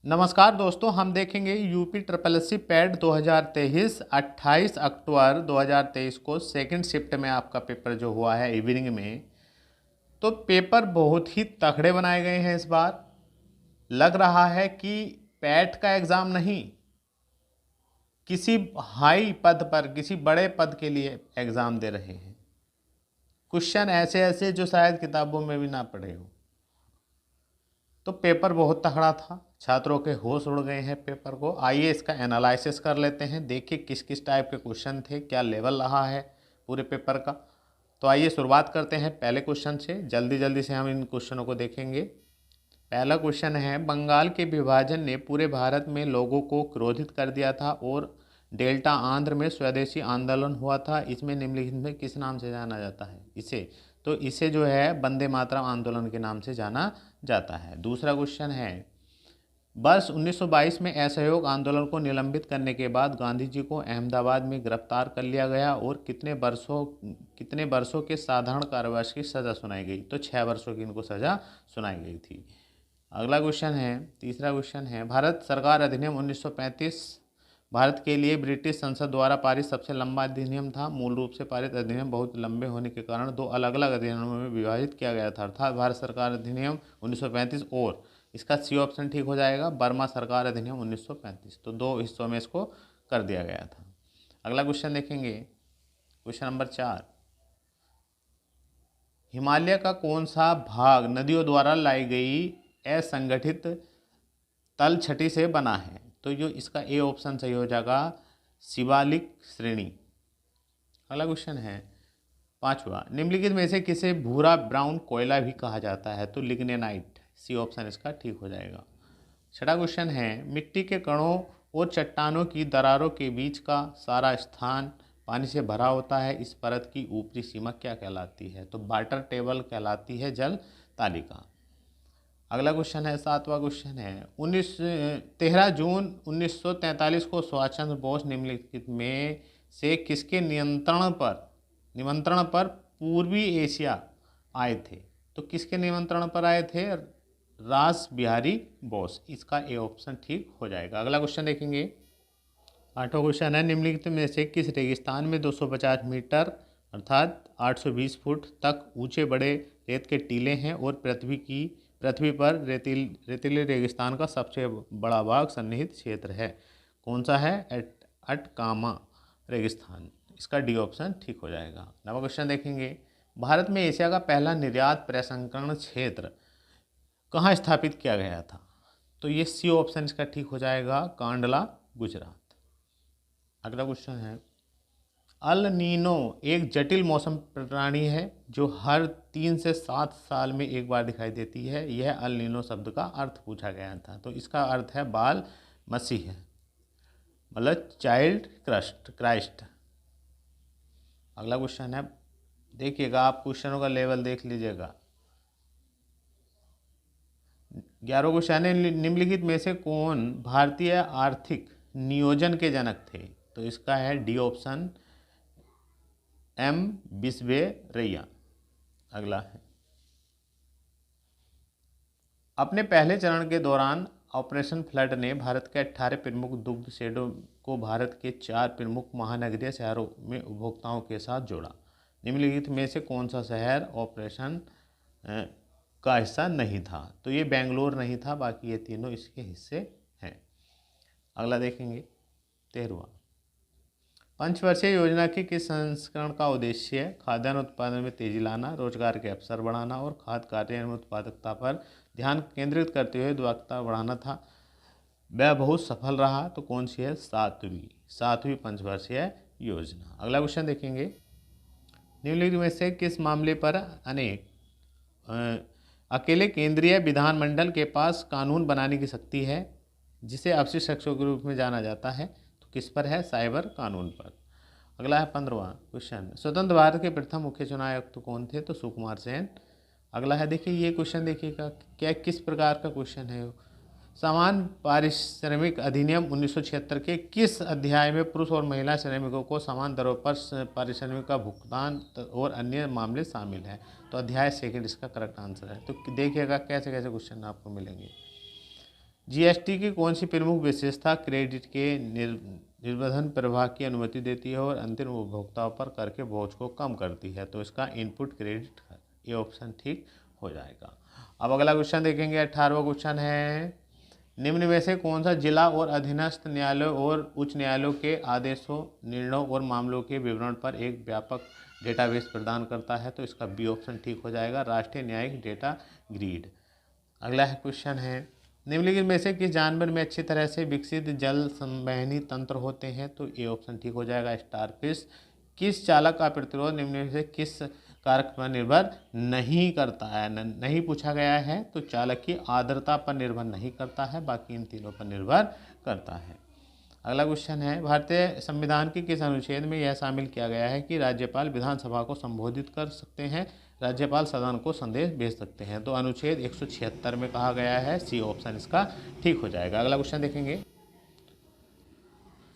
नमस्कार दोस्तों, हम देखेंगे UP triple S C PET 2023 28 अक्टूबर 2023 को सेकंड शिफ्ट में आपका पेपर जो हुआ है इवनिंग में। तो पेपर बहुत ही तगड़े बनाए गए हैं इस बार। लग रहा है कि पैट का एग्ज़ाम नहीं, किसी हाई पद पर किसी बड़े पद के लिए एग्ज़ाम दे रहे हैं। क्वेश्चन ऐसे ऐसे जो शायद किताबों में भी ना पढ़े हो। तो पेपर बहुत तगड़ा था, छात्रों के होश उड़ गए हैं पेपर को। आइए इसका एनालिसिस कर लेते हैं, देखिए किस किस टाइप के क्वेश्चन थे, क्या लेवल रहा है पूरे पेपर का। तो आइए शुरुआत करते हैं पहले क्वेश्चन से। जल्दी जल्दी से हम इन क्वेश्चनों को देखेंगे। पहला क्वेश्चन है, बंगाल के विभाजन ने पूरे भारत में लोगों को क्रोधित कर दिया था और डेल्टा आंध्र में स्वदेशी आंदोलन हुआ था। इसमें निम्नलिखित में किस नाम से जाना जाता है? इसे जो है वंदे मातरम आंदोलन के नाम से जाना जाता है। दूसरा क्वेश्चन है, वर्ष 1922 में असहयोग आंदोलन को निलंबित करने के बाद गांधी जी को अहमदाबाद में गिरफ्तार कर लिया गया और कितने वर्षों के साधारण कारावास की सज़ा सुनाई गई? तो 6 वर्षों की इनको सज़ा सुनाई गई थी। अगला क्वेश्चन है, तीसरा क्वेश्चन है, भारत सरकार अधिनियम 1935 भारत के लिए ब्रिटिश संसद द्वारा पारित सबसे लंबा अधिनियम था। मूल रूप से पारित अधिनियम बहुत लंबे होने के कारण दो अलग अलग अधिनियमों में विभाजित किया गया था, अर्थात भारत सरकार अधिनियम 1935 और इसका सी ऑप्शन ठीक हो जाएगा, बर्मा सरकार अधिनियम 1935। तो दो हिस्सों में इसको कर दिया गया था। अगला क्वेश्चन देखेंगे, क्वेश्चन नंबर 4, हिमालय का कौन सा भाग नदियों द्वारा लाई गई असंगठित तलछटी से बना है? तो जो इसका ए ऑप्शन सही हो जाएगा, शिवालिक श्रेणी। अगला क्वेश्चन है 5वां, निम्नलिखित में से किसे भूरा ब्राउन कोयला भी कहा जाता है? तो लिग्नेनाइट, सी ऑप्शन इसका ठीक हो जाएगा। 6वां क्वेश्चन है, मिट्टी के कणों और चट्टानों की दरारों के बीच का सारा स्थान पानी से भरा होता है। इस परत की ऊपरी सीमा क्या कहलाती है? तो वाटर टेबल कहलाती है, जल तालिका। अगला क्वेश्चन है 7वां क्वेश्चन है, 13 जून 1943 को सुभाष चंद्र बोस निम्नलिखित में से किसके निमंत्रण पर पूर्वी एशिया आए थे? तो किसके निमंत्रण पर आए थे? रास बिहारी बोस, इसका ए ऑप्शन ठीक हो जाएगा। अगला क्वेश्चन देखेंगे, 8वां क्वेश्चन है, निम्नलिखित में से किस रेगिस्तान में 250 मीटर अर्थात 820 फुट तक ऊंचे बड़े रेत के टीले हैं और पृथ्वी पर रेतीले रेगिस्तान का सबसे बड़ा भाग सन्निहित क्षेत्र है? कौन सा है? अटकामा रेगिस्तान, इसका डी ऑप्शन ठीक हो जाएगा। 9वां क्वेश्चन देखेंगे, भारत में एशिया का पहला निर्यात प्रसंस्करण क्षेत्र कहाँ स्थापित किया गया था? तो ये सी ऑप्शन इसका ठीक हो जाएगा, कांडला, गुजरात। अगला क्वेश्चन है, अल नीनो एक जटिल मौसम प्रणाली है जो हर 3 से 7 साल में एक बार दिखाई देती है। यह अल नीनो शब्द का अर्थ पूछा गया था, तो इसका अर्थ है बाल मसीह, मतलब चाइल्ड क्राइस्ट। अगला क्वेश्चन है, देखिएगा आप क्वेश्चनों का लेवल देख लीजिएगा। 11वां क्वेश्चन है, निम्नलिखित में से कौन भारतीय आर्थिक नियोजन के जनक थे? तो इसका है डी ऑप्शन, एम विश्वेश्वरैया। अगला है, अपने पहले चरण के दौरान ऑपरेशन फ्लड ने भारत के 18 प्रमुख दुग्ध शेडों को भारत के 4 प्रमुख महानगरीय शहरों में उपभोक्ताओं के साथ जोड़ा। निम्नलिखित में से कौन सा शहर ऑपरेशन का हिस्सा नहीं था? तो ये बेंगलोर नहीं था, बाकी ये तीनों इसके हिस्से हैं। अगला देखेंगे 13वां, पंचवर्षीय योजना के किस संस्करण का उद्देश्य खाद्यान्न उत्पादन में तेजी लाना, रोजगार के अवसर बढ़ाना और खाद्य कार्यान्वयन में उत्पादकता पर ध्यान केंद्रित करते हुए उत्पादकता बढ़ाना था? वह बहुत सफल रहा। तो कौन सी है? सातवीं पंचवर्षीय योजना। अगला क्वेश्चन देखेंगे, निम्नलिखित में से किस मामले पर अकेले केंद्रीय विधानमंडल के पास कानून बनाने की शक्ति है, जिसे अवशिष्ट शख्सों के रूप में जाना जाता है? तो किस पर है? साइबर कानून पर। अगला है 15वां क्वेश्चन, स्वतंत्र भारत के प्रथम मुख्य चुनाव आयुक्त कौन थे? तो सुकुमार सेन। अगला है, देखिए ये क्वेश्चन देखिएगा क्या किस प्रकार का क्वेश्चन है। समान पारिश्रमिक अधिनियम 1976 के किस अध्याय में पुरुष और महिला श्रमिकों को समान दरों पर पारिश्रमिक का भुगतान और अन्य मामले शामिल हैं? तो अध्याय 2 इसका करेक्ट आंसर है। तो देखिएगा कैसे कैसे क्वेश्चन आपको मिलेंगे। जीएसटी की कौन सी प्रमुख विशेषता क्रेडिट के निर्बाध प्रवाह की अनुमति देती है और अंतिम उपभोक्ताओं पर कर के बोझ को कम करती है? तो इसका इनपुट क्रेडिट, ये ऑप्शन ठीक हो जाएगा। अब अगला क्वेश्चन देखेंगे, 18वां क्वेश्चन है, निम्न में से कौन सा जिला और अधीनस्थ न्यायालयों और उच्च न्यायालयों के आदेशों, निर्णयों और मामलों के विवरण पर एक व्यापक डेटाबेस प्रदान करता है? तो इसका बी ऑप्शन ठीक हो जाएगा, राष्ट्रीय न्यायिक डेटा ग्रिड। अगला क्वेश्चन है, निम्नलिखित में से किस जानवर में अच्छी तरह से विकसित जल संवहनी तंत्र होते हैं? तो ए ऑप्शन ठीक हो जाएगा, स्टारफिश। किस चालक का प्रतिरोध निम्न में से किस कारक पर निर्भर नहीं करता है? नहीं पूछा गया है, तो चालक की आर्द्रता पर निर्भर नहीं करता है, बाकी इन तीनों पर निर्भर करता है। अगला क्वेश्चन है, भारतीय संविधान के किस अनुच्छेद में यह शामिल किया गया है कि राज्यपाल विधानसभा को संबोधित कर सकते हैं, राज्यपाल सदन को संदेश भेज सकते हैं? तो अनुच्छेद 176 में कहा गया है, सी ऑप्शन इसका ठीक हो जाएगा। अगला क्वेश्चन देखेंगे,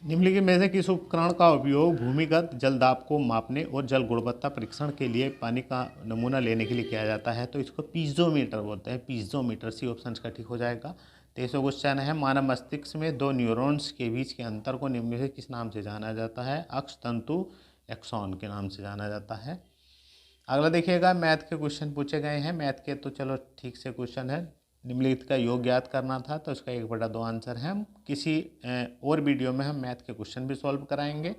निम्नलिखित में से किस उपकरण का उपयोग भूमिगत जल दाब को मापने और जल गुणवत्ता परीक्षण के लिए पानी का नमूना लेने के लिए किया जाता है? तो इसको पीजोमीटर बोलते हैं, पीजोमीटर, सी ऑप्शन इसका ठीक हो जाएगा। 23वां क्वेश्चन है, मानव मस्तिष्क में दो न्यूरॉन्स के बीच के अंतर को निम्न में से किस नाम से जाना जाता है? अक्ष तंतु, एक्सॉन के नाम से जाना जाता है। अगला देखिएगा, मैथ के क्वेश्चन पूछे गए हैं। मैथ के तो चलो ठीक से क्वेश्चन है, निम्नलिखित का योग याद करना था, तो इसका 1/2 आंसर है। हम किसी और वीडियो में हम मैथ के क्वेश्चन भी सॉल्व कराएंगे।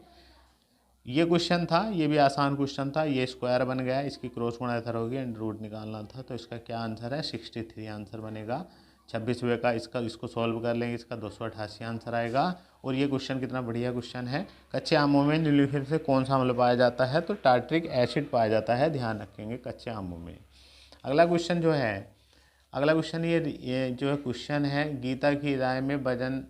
ये क्वेश्चन था, ये भी आसान क्वेश्चन था, ये स्क्वायर बन गया, इसकी क्रॉस गुणा इधर होगी एंड रूट निकालना था, तो इसका क्या आंसर है? 63 आंसर बनेगा। 26वें का इसको सॉल्व कर लेंगे, इसका 288 आंसर आएगा। और ये क्वेश्चन कितना बढ़िया क्वेश्चन है, कच्चे आमों में निम्नलिखित से कौन सा अम्ल पाया जाता है? तो टार्ट्रिक एसिड पाया जाता है, ध्यान रखेंगे, कच्चे आमों में। अगला क्वेश्चन जो है, अगला क्वेश्चन ये जो है क्वेश्चन है, गीता की राय में वजन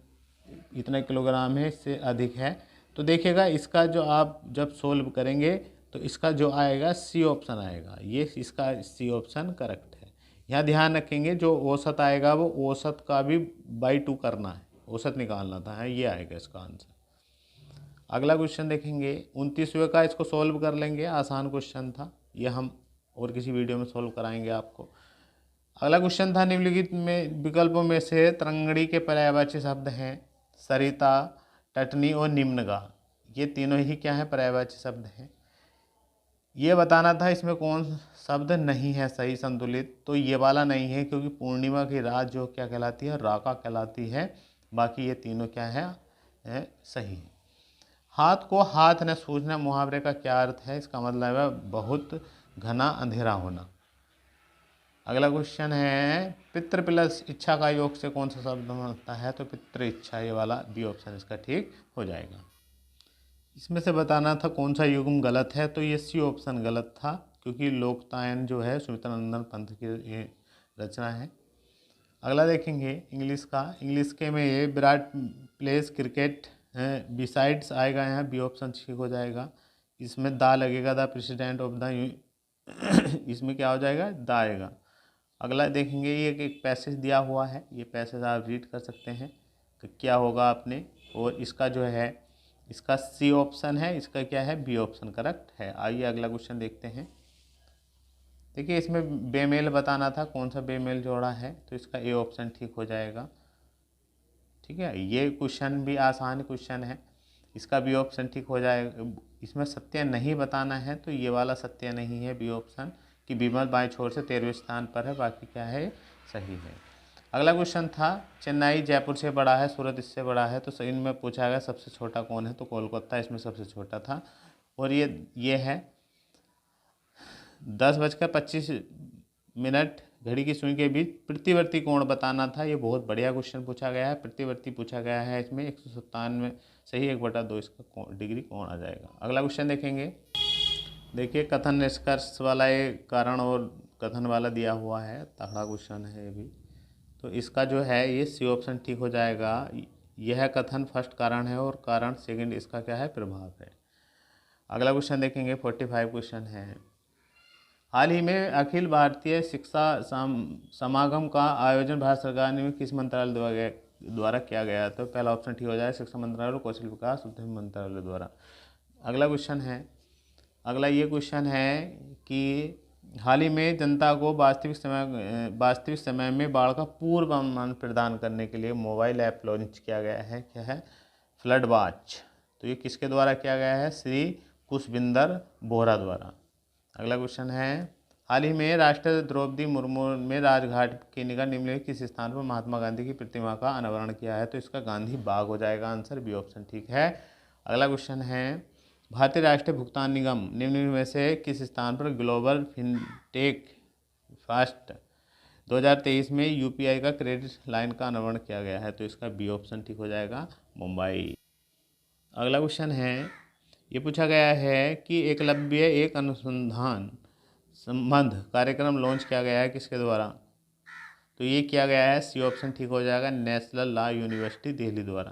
इतना किलोग्राम है, इससे अधिक है। तो देखिएगा, इसका जो आप जब सोल्व करेंगे तो इसका जो आएगा सी ऑप्शन आएगा, ये इसका सी ऑप्शन करेक्ट है। यहाँ ध्यान रखेंगे, जो औसत आएगा वो औसत का भी बाई 2 करना है, औसत निकालना था, है ये आएगा इसका आंसर। अगला क्वेश्चन देखेंगे, 29वें का, इसको सोल्व कर लेंगे, आसान क्वेश्चन था, ये हम और किसी वीडियो में सोल्व कराएंगे आपको। अगला क्वेश्चन था, निम्नलिखित में विकल्पों में से तरंगड़ी के पर्यायवाची शब्द हैं? सरिता, टटनी और निम्नगा, ये तीनों ही क्या है? पर्यायवाची शब्द हैं। ये बताना था इसमें कौन शब्द नहीं है सही संतुलित, तो ये वाला नहीं है, क्योंकि पूर्णिमा की रात जो क्या कहलाती है? राका कहलाती है। बाकी ये तीनों क्या है? सही है। हाथ को हाथ न सूझना मुहावरे का क्या अर्थ है? इसका मतलब है बहुत घना अंधेरा होना। अगला क्वेश्चन है, पितृ प्लस इच्छा का योग से कौन सा शब्द बनता है? तो पितृ इच्छा, ये वाला बी ऑप्शन इसका ठीक हो जाएगा। इसमें से बताना था कौन सा युग्म गलत है, तो ये सी ऑप्शन गलत था, क्योंकि लोकतायन जो है सुमित्रानंदन पंत की ये रचना है। अगला देखेंगे इंग्लिश का, इंग्लिश के में ये विराट प्लेस क्रिकेट बिसाइड्स आएगा, यहाँ बी ऑप्शन ठीक हो जाएगा। इसमें दा लगेगा, द प्रेसिडेंट ऑफ द इसमें क्या हो जाएगा? दा आएगा। अगला देखेंगे, ये एक पैसेज दिया हुआ है, ये पैसेज आप रीड कर सकते हैं कि क्या होगा आपने, और इसका जो है इसका सी ऑप्शन है, इसका क्या है? बी ऑप्शन करेक्ट है। आइए अगला क्वेश्चन देखते हैं। देखिए, इसमें बेमेल बताना था, कौन सा बेमेल जोड़ा है, तो इसका ए ऑप्शन ठीक हो जाएगा। ठीक है, ये क्वेश्चन भी आसान क्वेश्चन है, इसका बी ऑप्शन ठीक हो जाएगा। इसमें सत्य नहीं बताना है, तो ये वाला सत्य नहीं है, बी ऑप्शन, कि विमल बाएं छोर से 13वें स्थान पर है, बाकी क्या है? सही है। अगला क्वेश्चन था, चेन्नई जयपुर से बड़ा है, सूरत इससे बड़ा है, तो इनमें पूछा गया सबसे छोटा कौन है? तो कोलकाता इसमें सबसे छोटा था। और ये है 10:25 घड़ी की सुई के बीच प्रतिवर्ती कोण बताना था। ये बहुत बढ़िया क्वेश्चन पूछा गया है, प्रतिवर्ती पूछा गया है, इसमें 197 सही 1/2 इसका डिग्री कोण आ जाएगा। अगला क्वेश्चन देखेंगे, देखिए कथन निष्कर्ष वाला ये कारण और कथन वाला दिया हुआ है, तगड़ा क्वेश्चन है ये भी। तो इसका जो है ये सी ऑप्शन ठीक हो जाएगा। यह कथन फर्स्ट कारण है और कारण सेकंड इसका क्या है? प्रभाव है। अगला क्वेश्चन देखेंगे, 45 क्वेश्चन है। हाल ही में अखिल भारतीय शिक्षा समागम का आयोजन भारत सरकार ने किस मंत्रालय द्वारा किया गया? तो पहला ऑप्शन ठीक हो जाएगा, शिक्षा मंत्रालय और कौशल विकास उद्यम मंत्रालय द्वारा। अगला क्वेश्चन है, अगला ये क्वेश्चन है कि हाल ही में जनता को वास्तविक समय में बाढ़ का पूर्वानुमान प्रदान करने के लिए मोबाइल ऐप लॉन्च किया गया है। क्या है? Flood watch. तो ये किसके द्वारा किया गया है? श्री पुष्पिंदर बोहरा द्वारा। अगला क्वेश्चन है, हाल ही में राष्ट्रपति द्रौपदी मुर्मू ने राजघाट के निकट निम्नलिखित किस स्थान पर महात्मा गांधी की प्रतिमा का अनावरण किया है? तो इसका गांधी बाग हो जाएगा आंसर, बी ऑप्शन ठीक है। अगला क्वेश्चन है, भारतीय राष्ट्रीय भुगतान निगम निम्न में से किस स्थान पर ग्लोबल फिनटेक फास्ट 2023 में यूपीआई का क्रेडिट लाइन का अनावरण किया गया है? तो इसका बी ऑप्शन ठीक हो जाएगा, मुंबई। अगला क्वेश्चन है, ये पूछा गया है कि एकलव्य एक अनुसंधान संबंध कार्यक्रम लॉन्च किया गया है, किसके द्वारा? तो ये किया गया है, सी ऑप्शन ठीक हो जाएगा, नेशनल लॉ यूनिवर्सिटी दिल्ली द्वारा।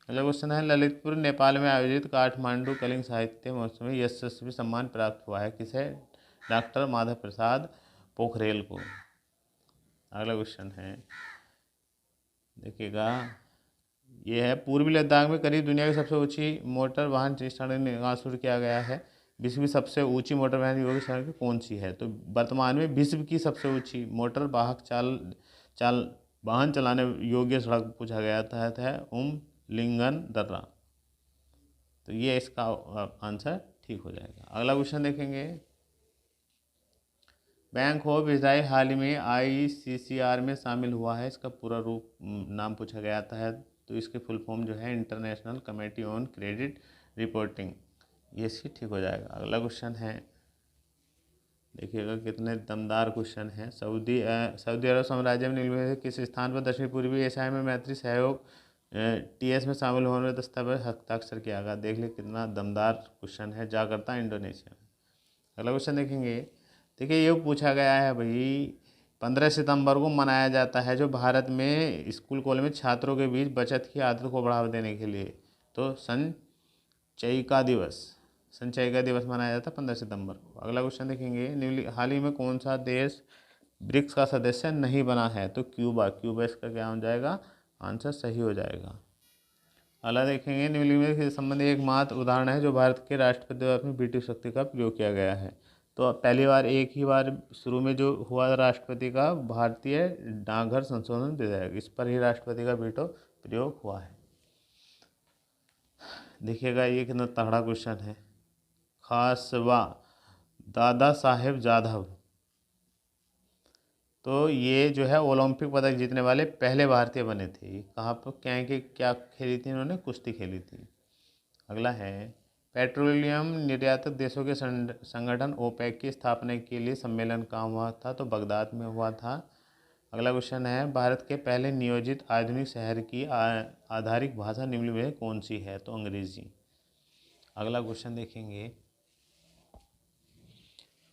अगला क्वेश्चन है, ललितपुर नेपाल में आयोजित काठमांडू कलिंग साहित्य महोत्सव में यशस्वी सम्मान प्राप्त हुआ है, किसे? डॉक्टर माधव प्रसाद पोखरेल को। अगला क्वेश्चन है, देखिएगा, ये है, पूर्वी लद्दाख में करीब दुनिया की सबसे ऊंची मोटर वाहन सड़क निर्माण शुरू किया गया है। विश्व की सबसे ऊंची मोटर वाहन योग्य सड़क कौन सी है? तो वर्तमान में विश्व की सबसे ऊंची मोटर वाहन चलाने योग्य सड़क पूछा गया था है लिंगन दर्रा। तो ये इसका आंसर ठीक हो जाएगा। अगला क्वेश्चन देखेंगे, बैंक ऑफ इजराइल हाल ही में ICCR में शामिल हुआ है, इसका पूरा रूप नाम पूछा गया था। तो इसके फुल फॉर्म जो है international committee on credit reporting, ये इसकी ठीक हो जाएगा। अगला क्वेश्चन है, देखिएगा कितने दमदार क्वेश्चन हैं। सऊदी अरब साम्राज्य में निम्नलिखित में किस स्थान पर दक्षिण पूर्वी एशिया में मैत्री सहयोग TS में शामिल होने में दस्तावेज हस्ताक्षर किया गया? देख ले कितना दमदार क्वेश्चन है। जकार्ता इंडोनेशिया में। अगला क्वेश्चन देखेंगे, देखिए ये पूछा गया है भाई, 15 सितंबर को मनाया जाता है जो भारत में स्कूल कॉलेज में छात्रों के बीच बचत की आदत को बढ़ावा देने के लिए। तो संचयिका दिवस मनाया जाता है 15 सितंबर को। अगला क्वेश्चन देखेंगे, हाल ही में कौन सा देश ब्रिक्स का सदस्य नहीं बना है? तो क्यूबा इसका क्या हो जाएगा? आंसर सही हो जाएगा। अगला देखेंगे, निम्नलिखित के संबंध एकमात्र उदाहरण है जो भारत के राष्ट्रपति द्वारा अपनी वीटो शक्ति का प्रयोग किया गया है। तो पहली बार एक ही बार शुरू में जो हुआ राष्ट्रपति का भारतीय डाकघर संशोधन विधेयक, इस पर ही राष्ट्रपति का वीटो प्रयोग हुआ है। देखिएगा ये कितना तगड़ा क्वेश्चन है। खासवा दादा साहेब जाधव, तो ये जो है ओलंपिक पदक जीतने वाले पहले भारतीय बने थे। कहाँ पर क्या खेली थी इन्होंने? कुश्ती खेली थी। अगला है, पेट्रोलियम निर्यातक देशों के संगठन OPEC की स्थापना के लिए सम्मेलन कहाँ हुआ था? तो बगदाद में हुआ था। अगला क्वेश्चन है, भारत के पहले नियोजित आधुनिक शहर की आधारिक भाषा निम्न में कौन सी है? तो अंग्रेजी। अगला क्वेश्चन देखेंगे,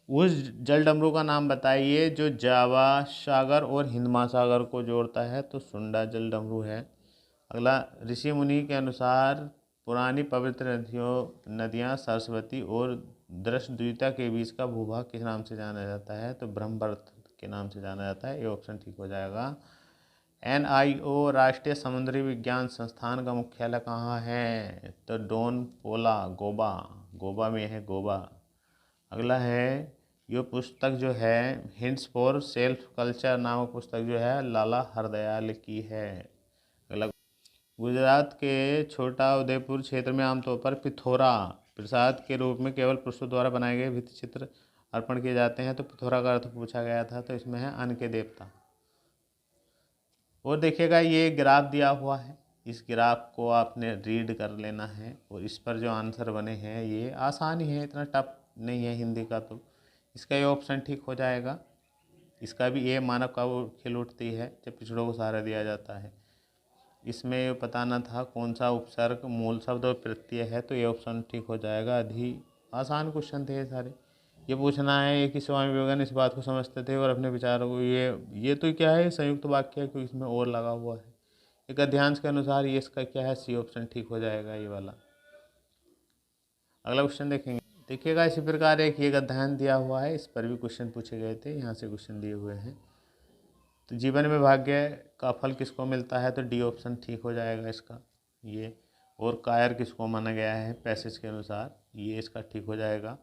उस जल डमरू का नाम बताइए जो जावा सागर और हिंद महासागर को जोड़ता है। तो सुंडा जल डमरू है। अगला, ऋषि मुनि के अनुसार पुरानी पवित्र नदियाँ सरस्वती और दृष्टद्वैता के बीच का भूभाग किस नाम से जाना जाता है? तो ब्रह्मवर्त के नाम से जाना जाता है। ये ऑप्शन ठीक हो जाएगा। NIO राष्ट्रीय समुद्री विज्ञान संस्थान का मुख्यालय कहाँ है? तो डोन पोला गोबा में है, गोबा। अगला है, ये पुस्तक जो है हिंट्स फॉर सेल्फ कल्चर नामक पुस्तक जो है लाला हरदयाल की है। अगला, गुजरात के छोटा उदयपुर क्षेत्र में आमतौर पर पिथौरा प्रसाद के रूप में केवल पुरुषों द्वारा बनाए गए भित्ति चित्र अर्पण किए जाते हैं। तो पिथौरा का अर्थ पूछा गया था, तो इसमें है अन्न के देवता। और देखिएगा ये ग्राफ दिया हुआ है, इस ग्राफ को आपने रीड कर लेना है और इस पर जो आंसर बने हैं ये आसान ही है, इतना टफ नहीं है हिंदी का। तो इसका ये ऑप्शन ठीक हो जाएगा। इसका भी ये मानव का वो खिल उठती है जब पिछड़ों को सहारा दिया जाता है। इसमें बताना था कौन सा उपसर्ग मूल शब्द और प्रत्यय है, तो ये ऑप्शन ठीक हो जाएगा। आसान क्वेश्चन थे ये सारे। ये पूछना है कि स्वामी विवेकानंद इस बात को समझते थे और अपने विचारों को ये तो क्या है, संयुक्त वाक्य है क्योंकि इसमें और लगा हुआ है। एक अध्यांश के अनुसार ये इसका क्या है, सी ऑप्शन ठीक हो जाएगा ये वाला। अगला क्वेश्चन देखेंगे, देखिएगा इसी प्रकार एक ये अध्ययन दिया हुआ है, इस पर भी क्वेश्चन पूछे गए थे, यहाँ से क्वेश्चन दिए हुए हैं। तो जीवन में भाग्य का फल किसको मिलता है? तो डी ऑप्शन ठीक हो जाएगा इसका ये। और कायर किसको माना गया है पैसेज के अनुसार? ये इसका ठीक हो जाएगा।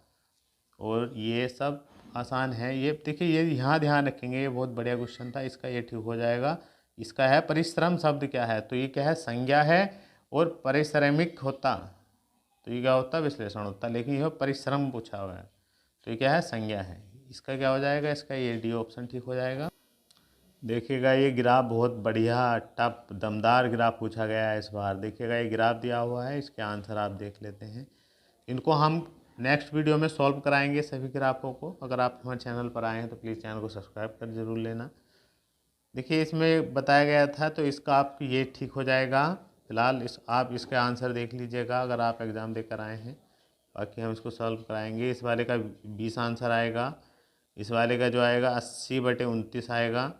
और ये सब आसान है। ये देखिए, ये यहाँ ध्यान रखेंगे, ये बहुत बढ़िया क्वेश्चन था, इसका ये ठीक हो जाएगा। इसका है परिश्रम शब्द क्या है, तो ये क्या है, संज्ञा है। और परिश्रमिक होता तो ये क्या होता, विश्लेषण होता, लेकिन यह परिश्रम पूछा हुआ है तो ये क्या है, संज्ञा है। इसका क्या हो जाएगा, इसका ये डी ऑप्शन ठीक हो जाएगा। देखिएगा ये ग्राफ बहुत बढ़िया टफ दमदार ग्राफ पूछा गया है इस बार। देखिएगा ये ग्राफ दिया हुआ है, इसके आंसर आप देख लेते हैं। इनको हम नेक्स्ट वीडियो में सॉल्व कराएंगे सभी ग्राफों को। अगर आप हमारे चैनल पर आए हैं तो प्लीज़ चैनल को सब्सक्राइब कर जरूर लेना। देखिए इसमें बताया गया था तो इसका आपकी ये ठीक हो जाएगा। फिलहाल आप इसके आंसर देख लीजिएगा अगर आप एग्ज़ाम देकर आए हैं। बाकी हम इसको सॉल्व कराएंगे। इस वाले का 20 आंसर आएगा। इस वाले का जो आएगा 80/29 आएगा।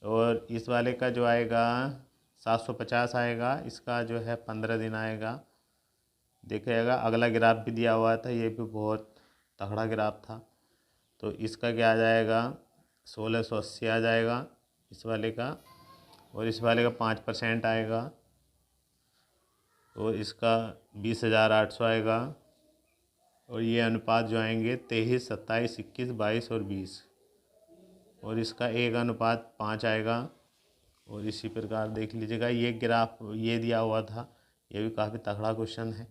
और इस वाले का जो आएगा 750 आएगा। इसका जो है 15 दिन आएगा। देखिएगा अगला ग्राफ भी दिया हुआ था, ये भी बहुत तगड़ा ग्राफ था। तो इसका क्या आ जाएगा, 1680 आ जाएगा इस वाले का। और इस वाले का 5% आएगा। और इसका 20,800 आएगा। और ये अनुपात जो आएंगे 23, 27, 21, 22 और 20। और इसका 1:5 आएगा। और इसी प्रकार देख लीजिएगा ये ग्राफ ये दिया हुआ था, ये भी काफ़ी तगड़ा क्वेश्चन है।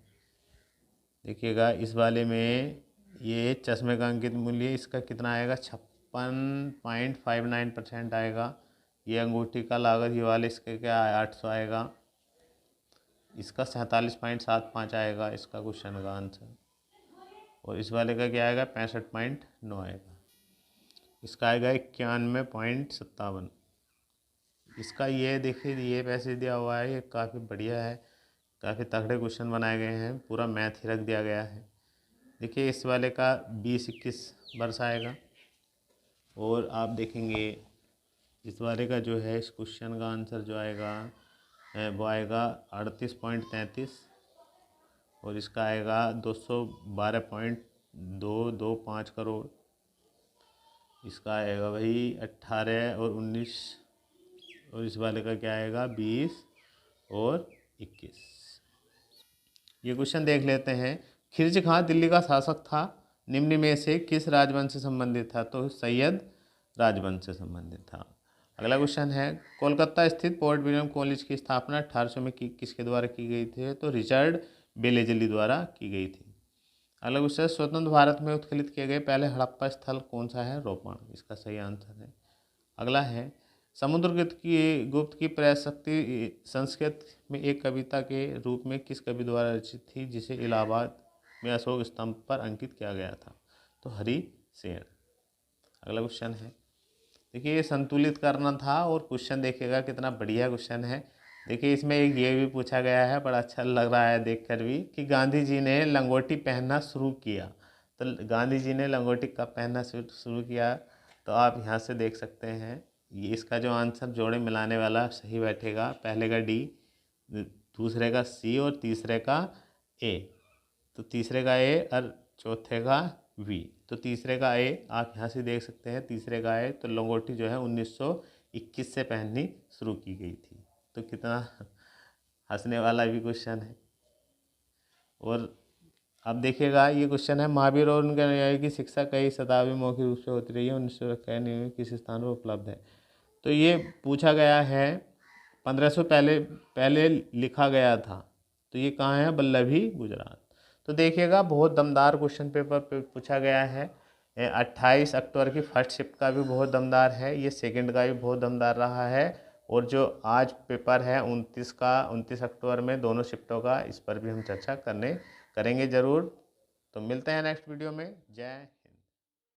देखिएगा इस वाले में ये चश्मे का अंकित मूल्य इसका कितना आएगा, 56.59% आएगा। ये अंगूठी का लागत ये वाले इसका क्या है, 800 आएगा। इसका 47.75 आएगा इसका क्वेश्चन का आंसर। और इस वाले का क्या आएगा, 65.9 आएगा। इसका आएगा 91.57। इसका ये देखिए ये पैसे दिया हुआ है, ये काफ़ी बढ़िया है। काफ़ी तगड़े क्वेश्चन बनाए गए हैं, पूरा मैथ ही रख दिया गया है। देखिए इस वाले का 20-21 वर्ष आएगा। और आप देखेंगे इस वाले का जो है इस क्वेश्चन का आंसर जो आएगा वो आएगा 38.33। और इसका आएगा 212.225 करोड़। इसका आएगा भाई 18 और 19। और इस वाले का क्या आएगा 20 और 21। ये क्वेश्चन देख लेते हैं। खिलजी खां दिल्ली का शासक था, निम्न में से किस राजवंश से संबंधित था, तो सैयद राजवंश से संबंधित था। अगला क्वेश्चन है कोलकाता स्थित पोर्ट विलियम कॉलेज की स्थापना 1800 में किसके द्वारा की गई थी, तो रिचर्ड बेलेजली द्वारा की गई थी। अगला क्वेश्चन स्वतंत्र भारत में उत्खलित किए गए पहले हड़प्पा स्थल कौन सा है, रोपण। इसका सही आंसर है। अगला है गुप्त की प्रशक्ति संस्कृत में एक कविता के रूप में किस कवि द्वारा रचित थी, जिसे इलाहाबाद में अशोक स्तंभ पर अंकित किया गया था, तो हरि सेन। अगला क्वेश्चन है देखिए ये संतुलित करना था। और क्वेश्चन देखिएगा कितना बढ़िया क्वेश्चन है। देखिए इसमें एक ये भी पूछा गया है, बड़ा अच्छा लग रहा है देखकर भी, कि गांधी जी ने लंगोटी पहनना शुरू किया। तो गांधी जी ने लंगोटी कब पहनना शुरू किया, तो आप यहाँ से देख सकते हैं। ये इसका जो आंसर जोड़े मिलाने वाला सही बैठेगा। पहले का डी, दूसरे का सी और तीसरे का ए। तो तीसरे का ए और चौथे का वी। तो तीसरे का ए आप यहाँ से देख सकते हैं, तीसरे का ए। तो लंगोटी जो है 1921 से पहननी शुरू की गई थी। तो कितना हंसने वाला भी क्वेश्चन है। और अब देखिएगा ये क्वेश्चन है महावीर और उनके अनुयायी की शिक्षा कई शताब्दी मौखिक रूप से होती रही है, 1991 में किस स्थान पर उपलब्ध है। तो ये पूछा गया है 1500 पहले लिखा गया था। तो ये कहाँ है, बल्लभी गुजरात। तो देखिएगा बहुत दमदार क्वेश्चन पेपर पे पूछा गया है। 28 अक्टूबर की फर्स्ट शिफ्ट का भी बहुत दमदार है, ये सेकंड का भी बहुत दमदार रहा है। और जो आज पेपर है 29 अक्टूबर में, दोनों शिफ्टों का, इस पर भी हम चर्चा करेंगे ज़रूर। तो मिलते हैं नेक्स्ट वीडियो में। जय